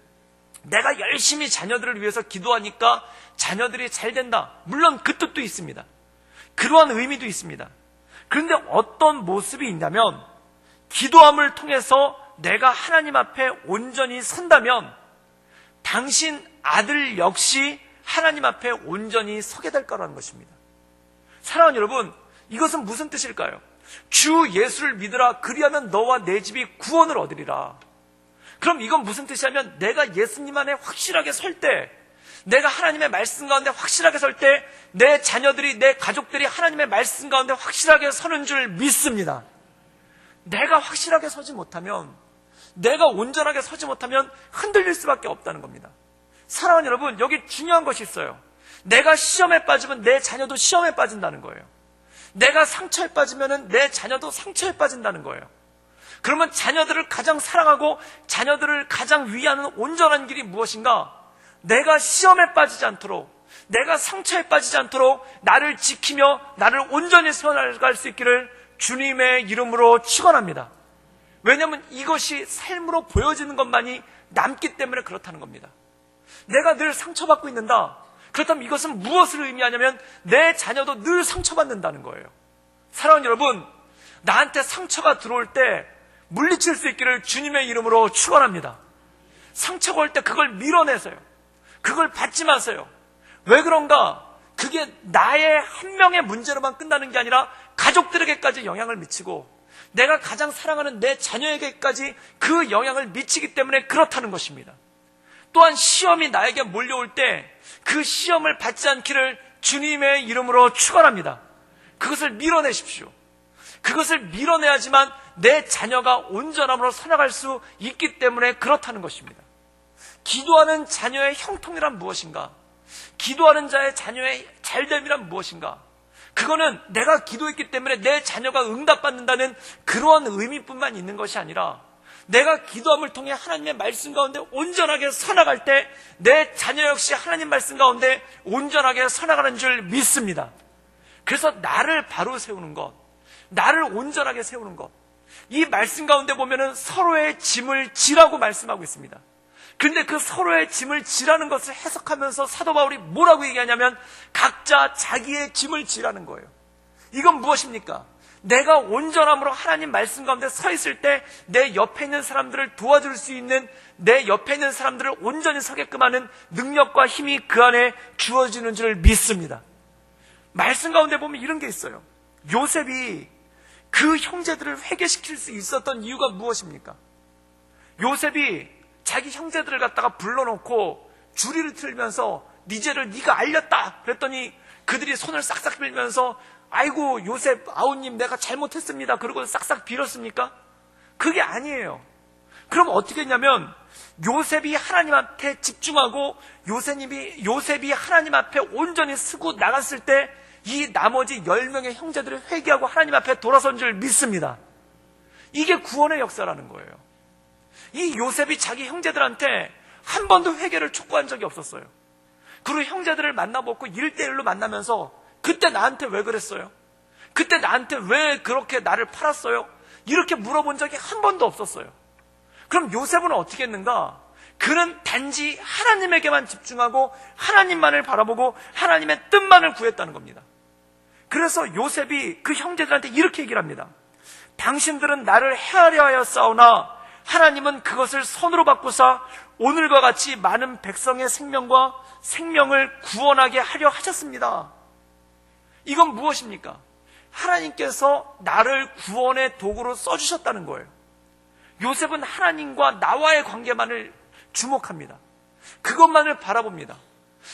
내가 열심히 자녀들을 위해서 기도하니까 자녀들이 잘 된다. 물론 그 뜻도 있습니다. 그러한 의미도 있습니다. 그런데 어떤 모습이 있냐면, 기도함을 통해서 내가 하나님 앞에 온전히 선다면 당신 아들 역시 하나님 앞에 온전히 서게 될 거라는 것입니다. 사랑하는 여러분, 이것은 무슨 뜻일까요? 주 예수를 믿으라, 그리하면 너와 내 집이 구원을 얻으리라. 그럼 이건 무슨 뜻이냐면, 내가 예수님 안에 확실하게 설 때, 내가 하나님의 말씀 가운데 확실하게 설 때, 내 자녀들이, 내 가족들이 하나님의 말씀 가운데 확실하게 서는 줄 믿습니다. 내가 확실하게 서지 못하면, 내가 온전하게 서지 못하면 흔들릴 수밖에 없다는 겁니다. 사랑하는 여러분, 여기 중요한 것이 있어요. 내가 시험에 빠지면 내 자녀도 시험에 빠진다는 거예요. 내가 상처에 빠지면 내 자녀도 상처에 빠진다는 거예요. 그러면 자녀들을 가장 사랑하고 자녀들을 가장 위하는 온전한 길이 무엇인가? 내가 시험에 빠지지 않도록, 내가 상처에 빠지지 않도록 나를 지키며 나를 온전히 세워나갈 수 있기를 주님의 이름으로 축원합니다. 왜냐하면 이것이 삶으로 보여지는 것만이 남기 때문에 그렇다는 겁니다. 내가 늘 상처받고 있는다. 그렇다면 이것은 무엇을 의미하냐면 내 자녀도 늘 상처받는다는 거예요. 사랑하는 여러분, 나한테 상처가 들어올 때 물리칠 수 있기를 주님의 이름으로 축원합니다. 상처가 올 때 그걸 밀어내세요. 그걸 받지 마세요. 왜 그런가? 그게 나의 한 명의 문제로만 끝나는 게 아니라 가족들에게까지 영향을 미치고 내가 가장 사랑하는 내 자녀에게까지 그 영향을 미치기 때문에 그렇다는 것입니다. 또한 시험이 나에게 몰려올 때 그 시험을 받지 않기를 주님의 이름으로 축원합니다. 그것을 밀어내십시오. 그것을 밀어내야지만 내 자녀가 온전함으로 살아갈 수 있기 때문에 그렇다는 것입니다. 기도하는 자녀의 형통이란 무엇인가? 기도하는 자의 자녀의 잘됨이란 무엇인가? 그거는 내가 기도했기 때문에 내 자녀가 응답받는다는 그러한 의미뿐만 있는 것이 아니라, 내가 기도함을 통해 하나님의 말씀 가운데 온전하게 서나갈 때 내 자녀 역시 하나님 말씀 가운데 온전하게 서나가는 줄 믿습니다. 그래서 나를 바로 세우는 것, 나를 온전하게 세우는 것, 이 말씀 가운데 보면은 서로의 짐을 지라고 말씀하고 있습니다. 그런데 그 서로의 짐을 지라는 것을 해석하면서 사도 바울이 뭐라고 얘기하냐면 각자 자기의 짐을 지라는 거예요. 이건 무엇입니까? 내가 온전함으로 하나님 말씀 가운데 서 있을 때 내 옆에 있는 사람들을 도와줄 수 있는, 내 옆에 있는 사람들을 온전히 서게끔 하는 능력과 힘이 그 안에 주어지는 줄 믿습니다. 말씀 가운데 보면 이런 게 있어요. 요셉이 그 형제들을 회개시킬 수 있었던 이유가 무엇입니까? 요셉이 자기 형제들을 갖다가 불러놓고 주리를 틀면서 네 죄를 네가 알렸다 그랬더니 그들이 손을 싹싹 빌면서 아이고 요셉 아우님 내가 잘못했습니다 그러고 싹싹 빌었습니까? 그게 아니에요. 그럼 어떻게 했냐면 요셉이 하나님 앞에 집중하고 요셉이 하나님 앞에 온전히 쓰고 나갔을 때 이 나머지 10명의 형제들을 회개하고 하나님 앞에 돌아선 줄 믿습니다. 이게 구원의 역사라는 거예요. 이 요셉이 자기 형제들한테 한 번도 회개를 촉구한 적이 없었어요. 그리고 형제들을 만나보고 1대1로 만나면서 그때 나한테 왜 그랬어요? 그때 나한테 왜 그렇게 나를 팔았어요? 이렇게 물어본 적이 한 번도 없었어요. 그럼 요셉은 어떻게 했는가? 그는 단지 하나님에게만 집중하고 하나님만을 바라보고 하나님의 뜻만을 구했다는 겁니다. 그래서 요셉이 그 형제들한테 이렇게 얘기를 합니다. 당신들은 나를 해하려 하여 싸우나 하나님은 그것을 선으로 바꾸사 오늘과 같이 많은 백성의 생명과 생명을 구원하게 하려 하셨습니다. 이건 무엇입니까? 하나님께서 나를 구원의 도구로 써주셨다는 거예요. 요셉은 하나님과 나와의 관계만을 주목합니다. 그것만을 바라봅니다.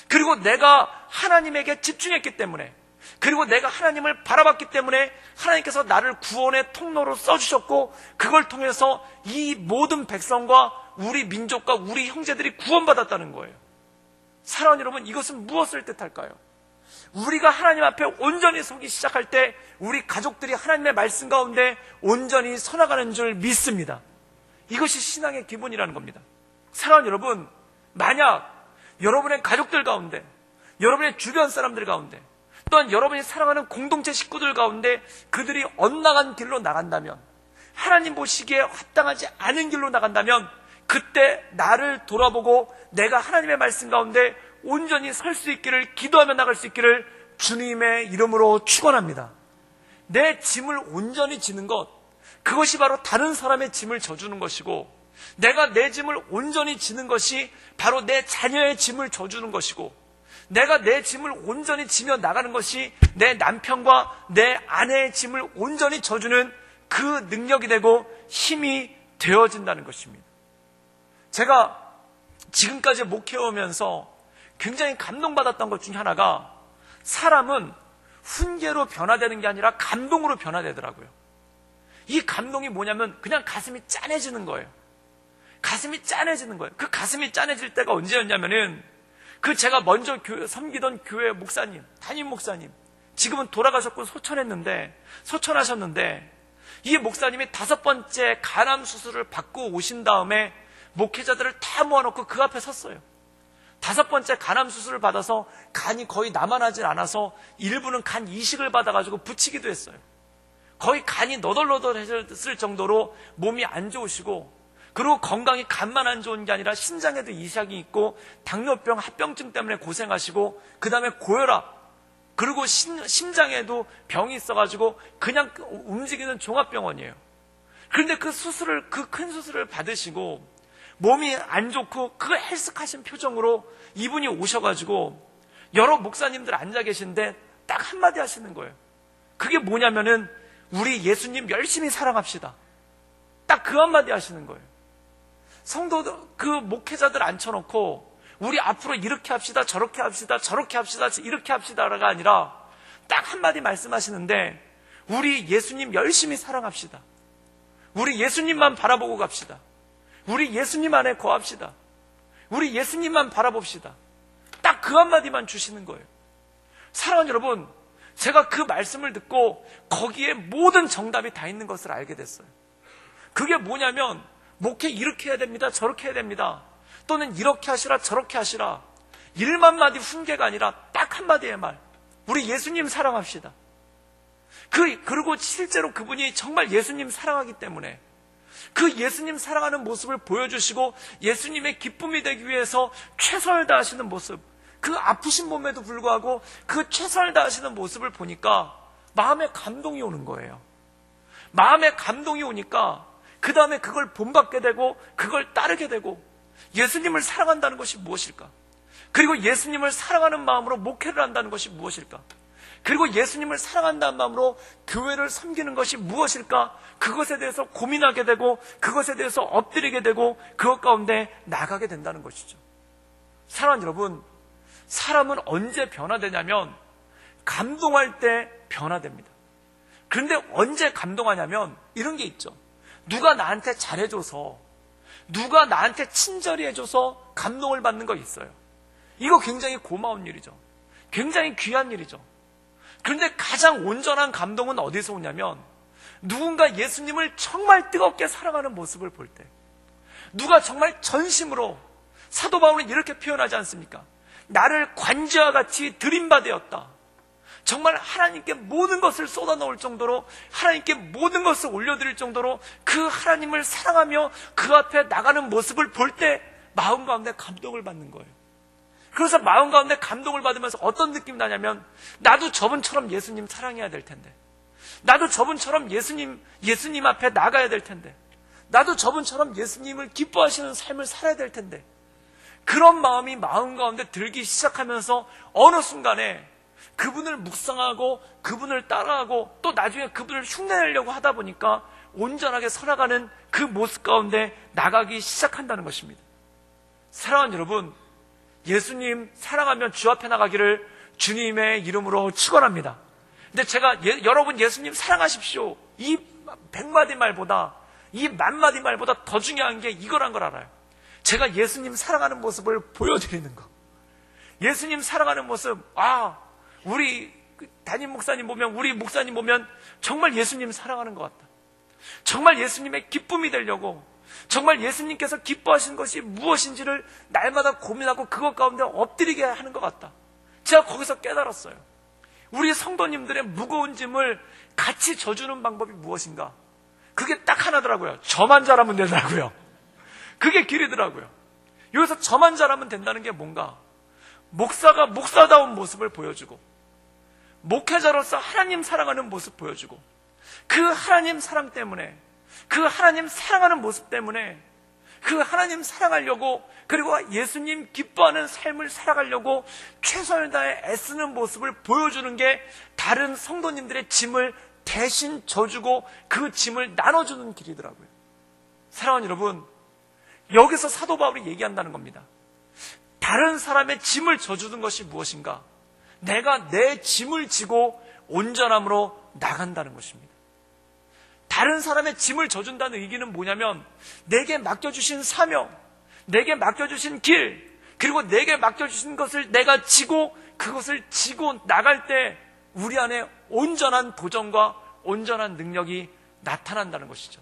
그리고 내가 하나님에게 집중했기 때문에, 그리고 내가 하나님을 바라봤기 때문에 하나님께서 나를 구원의 통로로 써주셨고 그걸 통해서 이 모든 백성과 우리 민족과 우리 형제들이 구원받았다는 거예요. 사랑하는 여러분, 이것은 무엇을 뜻할까요? 우리가 하나님 앞에 온전히 서기 시작할 때 우리 가족들이 하나님의 말씀 가운데 온전히 서나가는 줄 믿습니다. 이것이 신앙의 기본이라는 겁니다. 사랑하는 여러분, 만약 여러분의 가족들 가운데, 여러분의 주변 사람들 가운데, 또한 여러분이 사랑하는 공동체 식구들 가운데 그들이 엇나간 길로 나간다면, 하나님 보시기에 합당하지 않은 길로 나간다면 그때 나를 돌아보고 내가 하나님의 말씀 가운데 온전히 설 수 있기를 기도하며 나갈 수 있기를 주님의 이름으로 축원합니다. 내 짐을 온전히 지는 것, 그것이 바로 다른 사람의 짐을 져주는 것이고, 내가 내 짐을 온전히 지는 것이 바로 내 자녀의 짐을 져주는 것이고, 내가 내 짐을 온전히 지며 나가는 것이 내 남편과 내 아내의 짐을 온전히 져주는 그 능력이 되고 힘이 되어진다는 것입니다. 제가 지금까지 목회하면서 굉장히 감동받았던 것 중에 하나가, 사람은 훈계로 변화되는 게 아니라 감동으로 변화되더라고요. 이 감동이 뭐냐면 그냥 가슴이 짠해지는 거예요. 가슴이 짠해지는 거예요. 그 가슴이 짠해질 때가 언제였냐면은, 그 제가 먼저 섬기던 교회 목사님, 담임 목사님, 지금은 돌아가셨고 소천하셨는데, 이 목사님이 5번째 간암 수술을 받고 오신 다음에 목회자들을 다 모아놓고 그 앞에 섰어요. 5번째 간암 수술을 받아서 간이 거의 남아나질 않아서 일부는 간 이식을 받아가지고 붙이기도 했어요. 거의 간이 너덜너덜했을 정도로 몸이 안 좋으시고, 그리고 건강이 간만 안 좋은 게 아니라 신장에도 이식이 있고 당뇨병, 합병증 때문에 고생하시고, 그 다음에 고혈압, 그리고 심장에도 병이 있어가지고 그냥 움직이는 종합병원이에요. 그런데 그 큰 수술을 받으시고 몸이 안 좋고 그 헬쓱하신 표정으로 이분이 오셔가지고 여러 목사님들 앉아 계신데 딱 한마디 하시는 거예요. 그게 뭐냐면은, 우리 예수님 열심히 사랑합시다. 딱 그 한마디 하시는 거예요. 성도, 그 목회자들 앉혀놓고 우리 앞으로 이렇게 합시다, 저렇게 합시다, 저렇게 합시다, 이렇게 합시다가 아니라 딱 한마디 말씀하시는데, 우리 예수님 열심히 사랑합시다. 우리 예수님만 바라보고 갑시다. 우리 예수님 안에 거합시다. 우리 예수님만 바라봅시다. 딱 그 한마디만 주시는 거예요. 사랑하는 여러분, 제가 그 말씀을 듣고 거기에 모든 정답이 다 있는 것을 알게 됐어요. 그게 뭐냐면, 목회 이렇게 해야 됩니다, 저렇게 해야 됩니다, 또는 이렇게 하시라, 저렇게 하시라, 1만 마디 훈계가 아니라 딱 한마디의 말, 우리 예수님 사랑합시다. 그리고 실제로 그분이 정말 예수님 사랑하기 때문에 그 예수님 사랑하는 모습을 보여주시고 예수님의 기쁨이 되기 위해서 최선을 다하시는 모습, 그 아프신 몸에도 불구하고 그 최선을 다하시는 모습을 보니까 마음에 감동이 오는 거예요. 마음에 감동이 오니까 그 다음에 그걸 본받게 되고 그걸 따르게 되고, 예수님을 사랑한다는 것이 무엇일까? 그리고 예수님을 사랑하는 마음으로 목회를 한다는 것이 무엇일까? 그리고 예수님을 사랑한다는 마음으로 교회를 섬기는 것이 무엇일까? 그것에 대해서 고민하게 되고 그것에 대해서 엎드리게 되고 그것 가운데 나가게 된다는 것이죠. 사랑하는 여러분, 사람은 언제 변화되냐면 감동할 때 변화됩니다. 그런데 언제 감동하냐면 이런 게 있죠. 누가 나한테 잘해줘서, 누가 나한테 친절히 해줘서 감동을 받는 거 있어요. 이거 굉장히 고마운 일이죠. 굉장히 귀한 일이죠. 그런데 가장 온전한 감동은 어디서 오냐면, 누군가 예수님을 정말 뜨겁게 사랑하는 모습을 볼 때, 누가 정말 전심으로, 사도 바울은 이렇게 표현하지 않습니까? 나를 관제와 같이 들임받았다. 정말 하나님께 모든 것을 쏟아놓을 정도로, 하나님께 모든 것을 올려드릴 정도로 그 하나님을 사랑하며 그 앞에 나가는 모습을 볼 때 마음 가운데 감동을 받는 거예요. 그래서 마음 가운데 감동을 받으면서 어떤 느낌이 나냐면, 나도 저분처럼 예수님 사랑해야 될 텐데, 나도 저분처럼 예수님 앞에 나가야 될 텐데, 나도 저분처럼 예수님을 기뻐하시는 삶을 살아야 될 텐데, 그런 마음이 마음 가운데 들기 시작하면서 어느 순간에 그분을 묵상하고 그분을 따라하고 또 나중에 그분을 흉내내려고 하다 보니까 온전하게 살아가는 그 모습 가운데 나가기 시작한다는 것입니다. 사랑하는 여러분, 예수님 사랑하면 주 앞에 나가기를 주님의 이름으로 축원합니다. 근데 제가 여러분 예수님 사랑하십시오, 이 100마디 말보다, 이 10,000마디 말보다 더 중요한 게 이거란 걸 알아요. 제가 예수님 사랑하는 모습을 보여드리는 거. 예수님 사랑하는 모습, 우리 담임 목사님 보면, 우리 목사님 보면 정말 예수님 사랑하는 것 같다. 정말 예수님의 기쁨이 되려고, 정말 예수님께서 기뻐하시는 것이 무엇인지를 날마다 고민하고 그것 가운데 엎드리게 하는 것 같다. 제가 거기서 깨달았어요. 우리 성도님들의 무거운 짐을 같이 져주는 방법이 무엇인가? 그게 딱 하나더라고요. 저만 잘하면 되더라고요. 그게 길이더라고요. 여기서 저만 잘하면 된다는 게 뭔가? 목사가 목사다운 모습을 보여주고, 목회자로서 하나님 사랑하는 모습 보여주고, 그 하나님 사랑 때문에, 그 하나님 사랑하는 모습 때문에, 그 하나님 사랑하려고, 그리고 예수님 기뻐하는 삶을 살아가려고 최선을 다해 애쓰는 모습을 보여주는 게 다른 성도님들의 짐을 대신 져주고 그 짐을 나눠주는 길이더라고요. 사랑하는 여러분, 여기서 사도 바울이 얘기한다는 겁니다. 다른 사람의 짐을 져주는 것이 무엇인가? 내가 내 짐을 지고 온전함으로 나간다는 것입니다. 다른 사람의 짐을 져준다는 의기는 뭐냐면, 내게 맡겨주신 사명, 내게 맡겨주신 길, 그리고 내게 맡겨주신 것을 내가 지고, 그것을 지고 나갈 때 우리 안에 온전한 도전과 온전한 능력이 나타난다는 것이죠.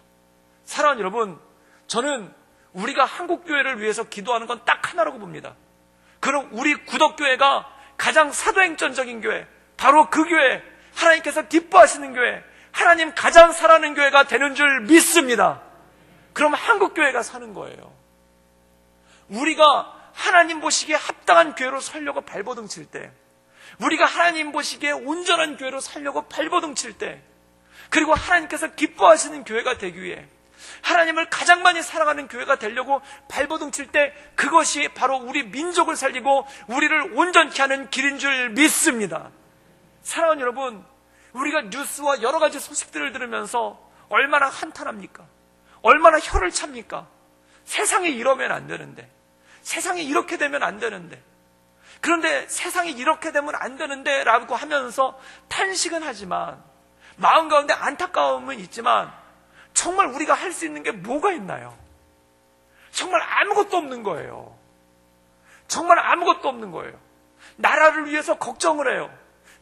사랑하는 여러분, 저는 우리가 한국교회를 위해서 기도하는 건 딱 하나라고 봅니다. 그럼 우리 구덕교회가 가장 사도행전적인 교회, 바로 그 교회, 하나님께서 기뻐하시는 교회, 하나님 가장 사랑하는 교회가 되는 줄 믿습니다. 그럼 한국교회가 사는 거예요. 우리가 하나님 보시기에 합당한 교회로 살려고 발버둥 칠 때, 우리가 하나님 보시기에 온전한 교회로 살려고 발버둥 칠 때, 그리고 하나님께서 기뻐하시는 교회가 되기 위해 하나님을 가장 많이 사랑하는 교회가 되려고 발버둥 칠 때, 그것이 바로 우리 민족을 살리고 우리를 온전케 하는 길인 줄 믿습니다. 사랑하는 여러분, 우리가 뉴스와 여러 가지 소식들을 들으면서 얼마나 한탄합니까? 얼마나 혀를 찹니까? 세상이 이러면 안 되는데, 세상이 이렇게 되면 안 되는데, 그런데 세상이 이렇게 되면 안 되는데 라고 하면서 탄식은 하지만, 마음 가운데 안타까움은 있지만, 정말 우리가 할 수 있는 게 뭐가 있나요? 정말 아무것도 없는 거예요. 정말 아무것도 없는 거예요. 나라를 위해서 걱정을 해요.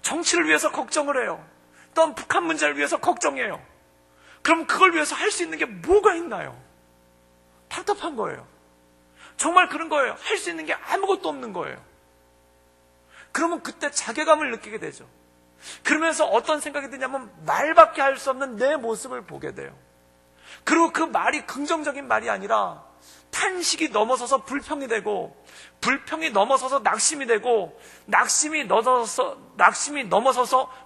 정치를 위해서 걱정을 해요. 또한 북한 문제를 위해서 걱정해요. 그럼 그걸 위해서 할 수 있는 게 뭐가 있나요? 답답한 거예요. 정말 그런 거예요. 할 수 있는 게 아무것도 없는 거예요. 그러면 그때 자괴감을 느끼게 되죠. 그러면서 어떤 생각이 드냐면, 말밖에 할 수 없는 내 모습을 보게 돼요. 그리고 그 말이 긍정적인 말이 아니라 탄식이 넘어서서 불평이 되고, 불평이 넘어서서 낙심이 되고, 낙심이 넘어서서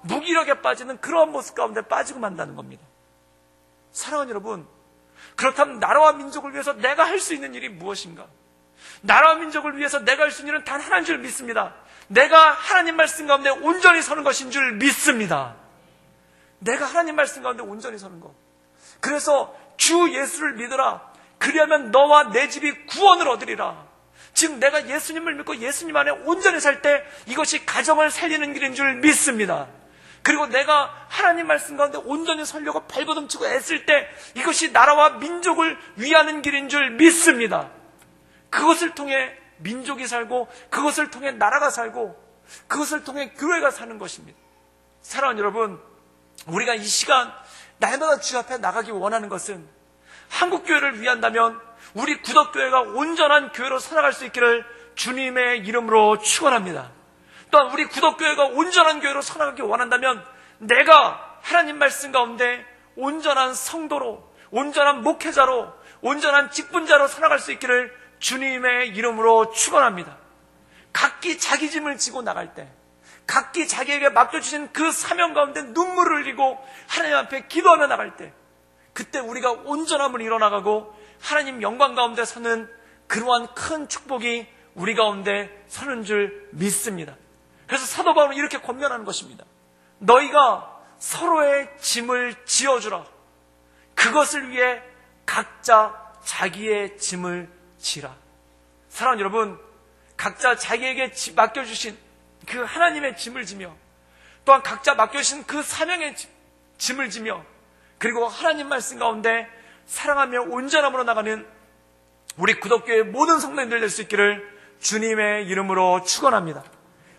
무기력에 빠지는 그러한 모습 가운데 빠지고 만다는 겁니다. 사랑하는 여러분, 그렇다면 나라와 민족을 위해서 내가 할 수 있는 일이 무엇인가? 나라와 민족을 위해서 내가 할 수 있는 일은 단 하나인 줄 믿습니다. 내가 하나님 말씀 가운데 온전히 서는 것인 줄 믿습니다. 내가 하나님 말씀 가운데 온전히 서는 것. 그래서 주 예수를 믿으라. 그리하면 너와 내 집이 구원을 얻으리라. 즉 내가 예수님을 믿고 예수님 안에 온전히 살 때 이것이 가정을 살리는 길인 줄 믿습니다. 그리고 내가 하나님 말씀 가운데 온전히 살려고 발버둥치고 애쓸 때 이것이 나라와 민족을 위하는 길인 줄 믿습니다. 그것을 통해 민족이 살고, 그것을 통해 나라가 살고, 그것을 통해 교회가 사는 것입니다. 사랑하는 여러분, 우리가 이 시간 날마다 주 앞에 나가기 원하는 것은, 한국교회를 위한다면 우리 구덕교회가 온전한 교회로 살아갈 수 있기를 주님의 이름으로 축원합니다. 또한 우리 구덕교회가 온전한 교회로 살아가기 원한다면, 내가 하나님 말씀 가운데 온전한 성도로, 온전한 목회자로, 온전한 직분자로 살아갈 수 있기를 주님의 이름으로 축원합니다. 각기 자기 짐을 지고 나갈 때, 각기 자기에게 맡겨주신 그 사명 가운데 눈물을 흘리고 하나님 앞에 기도하며 나갈 때, 그때 우리가 온전함을 이뤄나가고 하나님 영광 가운데 서는 그러한 큰 축복이 우리 가운데 서는 줄 믿습니다. 그래서 사도 바울은 이렇게 권면하는 것입니다. 너희가 서로의 짐을 지어주라. 그것을 위해 각자 자기의 짐을 지라. 사랑하는 여러분, 각자 자기에게 맡겨주신 그 하나님의 짐을 지며, 또한 각자 맡겨주신 그 사명의 짐을 지며, 그리고 하나님 말씀 가운데 사랑하며 온전함으로 나가는 우리 구덕교회 모든 성도님들 될 수 있기를 주님의 이름으로 축원합니다.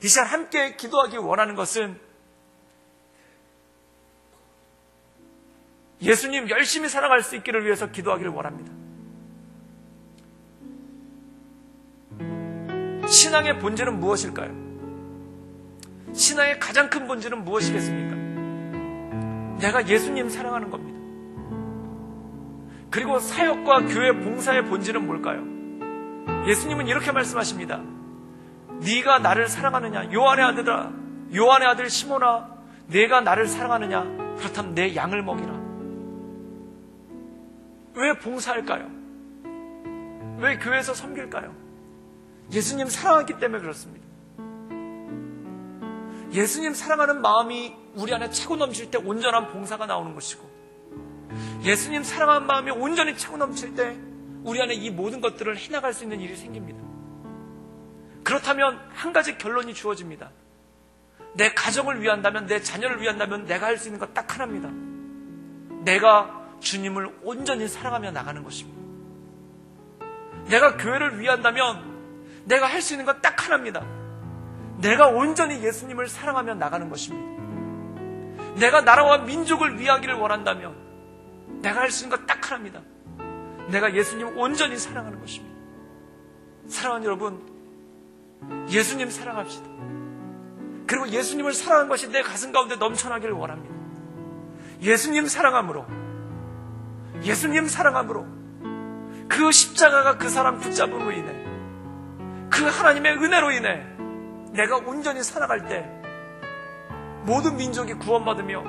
이 시간 함께 기도하기 원하는 것은, 예수님 열심히 살아갈 수 있기를 위해서 기도하기를 원합니다. 신앙의 본질은 무엇일까요? 신앙의 가장 큰 본질은 무엇이겠습니까? 내가 예수님 사랑하는 겁니다. 그리고 사역과 교회 봉사의 본질은 뭘까요? 예수님은 이렇게 말씀하십니다. 네가 나를 사랑하느냐? 요한의 아들아, 요한의 아들 시몬아, 내가 나를 사랑하느냐? 그렇다면 내 양을 먹이라. 왜 봉사할까요? 왜 교회에서 섬길까요? 예수님 사랑하기 때문에 그렇습니다. 예수님 사랑하는 마음이 우리 안에 차고 넘칠 때 온전한 봉사가 나오는 것이고, 예수님 사랑하는 마음이 온전히 차고 넘칠 때 우리 안에 이 모든 것들을 해나갈 수 있는 일이 생깁니다. 그렇다면 한 가지 결론이 주어집니다. 내 가정을 위한다면, 내 자녀를 위한다면 내가 할 수 있는 것 딱 하나입니다. 내가 주님을 온전히 사랑하며 나가는 것입니다. 내가 교회를 위한다면 내가 할 수 있는 것 딱 하나입니다. 내가 온전히 예수님을 사랑하며 나가는 것입니다. 내가 나라와 민족을 위하기를 원한다면 내가 할 수 있는 것 딱 하나입니다. 내가 예수님 온전히 사랑하는 것입니다. 사랑하는 여러분, 예수님 사랑합시다. 그리고 예수님을 사랑하는 것이 내 가슴 가운데 넘쳐나기를 원합니다. 예수님 사랑함으로 그 십자가가 그 사람 붙잡음으로 인해, 그 하나님의 은혜로 인해 내가 온전히 살아갈 때 모든 민족이 구원받으며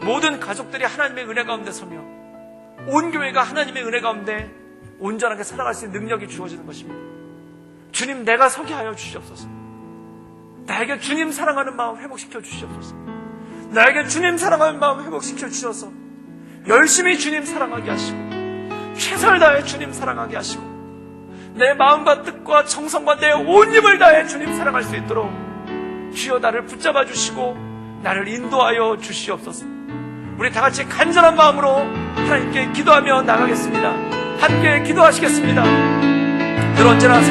모든 가족들이 하나님의 은혜 가운데 서며 온 교회가 하나님의 은혜 가운데 온전하게 살아갈 수 있는 능력이 주어지는 것입니다. 주님, 내가 서게 하여 주시옵소서. 나에게 주님 사랑하는 마음 회복시켜 주시옵소서. 나에게 주님 사랑하는 마음 회복시켜 주셔서 열심히 주님 사랑하게 하시고 최선을 다해 주님 사랑하게 하시고 내 마음과 뜻과 정성과 내 온 힘을 다해 주님 사랑할 수 있도록 주여 나를 붙잡아 주시고 나를 인도하여 주시옵소서. 우리 다 같이 간절한 마음으로 하나님께 기도하며 나가겠습니다. 함께 기도하시겠습니다. 늘 언제나